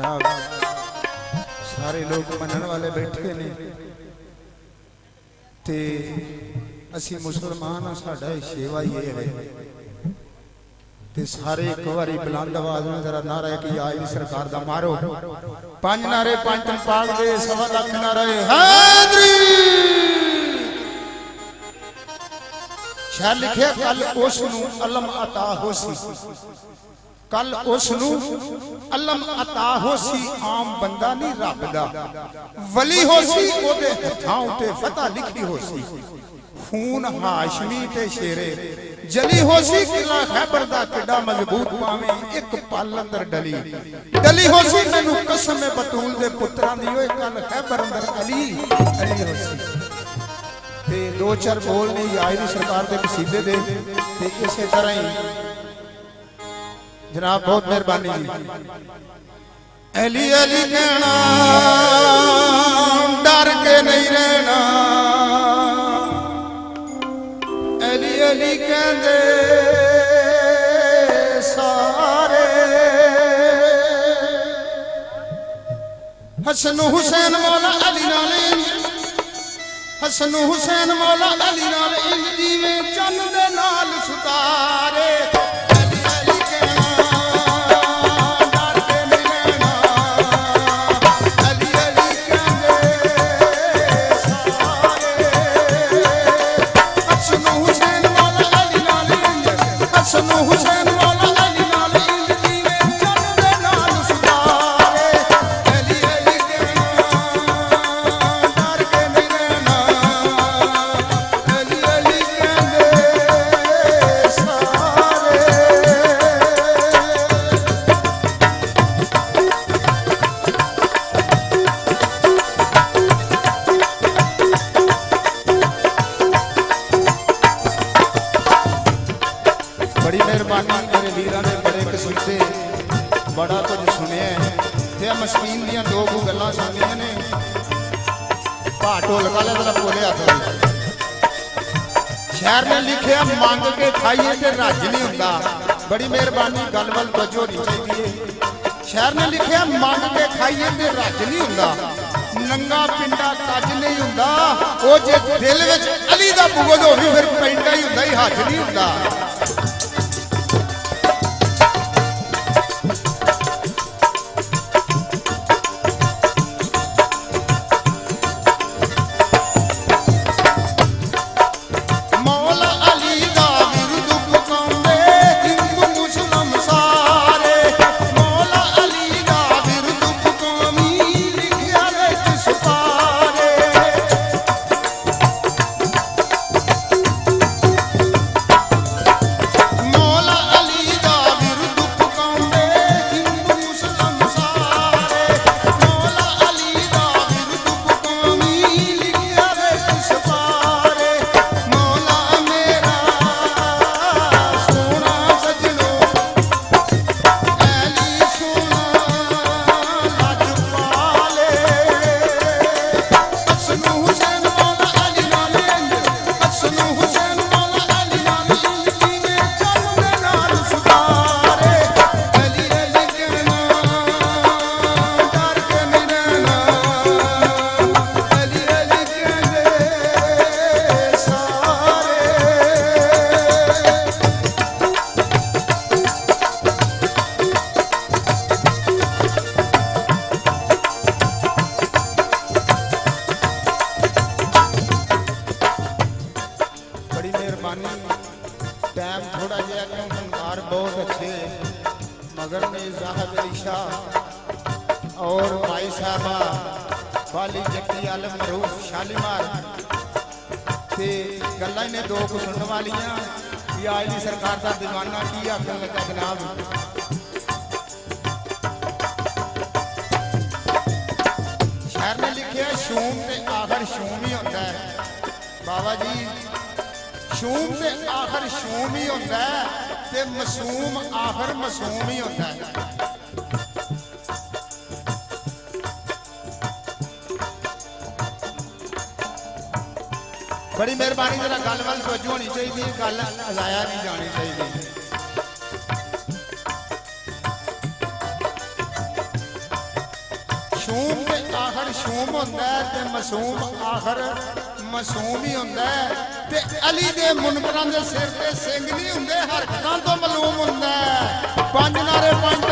जनाब सारे लोग मनन वाले बैठे ने ते असी मुसलमान साडा सेवा ही है ते सारे एक बारी बुलंद आवाज में जरा नारा है कि आज सरकार दा मारो पांच नारे पांच पाक दे सवा लाख नारे हैदरी शाह लिखे कल उसनु अलम अता होसी कल उसनु अलम अता होसी आम बंदा नहीं रब दा वली होसी ओदे हथां उते फतह लिखी होसी खून हाशमी ते शेरे जली होसी किला खैबर दा किड्डा मजबूत पावे एक पल अंदर डली डली होसी मैनू कसम है बतूल दे पुत्रां दी ओए कल खैबर अंदर अली अली होसी ते दो चार बोल ने आज दी सरकार दे कसीदे दे ते इसे तरह ही जनाब बहुत मेहरबानी जी अली अली कहना डर के नहीं रहना अली अली कहंदे सारे हसन हुसैन मौला अली नाल हसन हुसैन मौला अली नाल इंज जिवें चन्न दे नाल सुतारे बड़ी मेहरबानी मेरे वीरां ने बड़े कसीदे बड़ा कुछ सुनिया ते मस्कीन दियां दो गल्लां सुनियां ने भा ढोलका ले जरा बोले हथ शहर ने लिखिया मंग के खाइए ते रज नहीं हुंदा बड़ी मेहरबानी गल वल तवज्जो होनी चाहिए शहर ने लिखिया मंग के खाइए ते रज नहीं हुंदा नंगा पिंडा कज नहीं हुंदा ओ जे दिल विच अली दा बुगद होवी फिर पिंडा ही हुंदा ही हज नहीं हुंदा टाइम थोड़ा जहा क्यों फनकार बहुत अच्छे मगर में साहब अली शाह और भाई साहबा वाली जक्की आलम मरूफ शालीमार ते गल्लां ने दो को सुनने वालियां कि आज की सरकार का दीवाना की आखन लगा जनाब शहर ने लिखिया शूम ते आखिर शूम ही होता है बाबा जी शूम ते आखिर शूम ही होता है ते मसूम आखिर मसूम ही होता है बड़ी मेहरबानी जरा गल वाल तवज्जो होनी चाहिए गल अजाया नहीं जानी चाहिए ਮਸ਼ੂਮ ਤੇ ਆਖਰ ਸ਼ੂਮ ਹੁੰਦਾ ਹੈ ਤੇ ਮਾਸੂਮ ਆਖਰ ਮਾਸੂਮ ਹੀ ਹੁੰਦਾ ਹੈ ਤੇ ਅਲੀ ਦੇ ਮੁਨਕਰਾਂ ਦੇ ਸਿਰ ਤੇ ਸਿੰਘ ਨਹੀਂ ਹੁੰਦੇ ਹਰਕਤਾਂ ਤੋਂ ਮਾਲੂਮ ਹੁੰਦਾ ਹੈ ਪੰਜ ਨਾਰੇ ਪੰਜ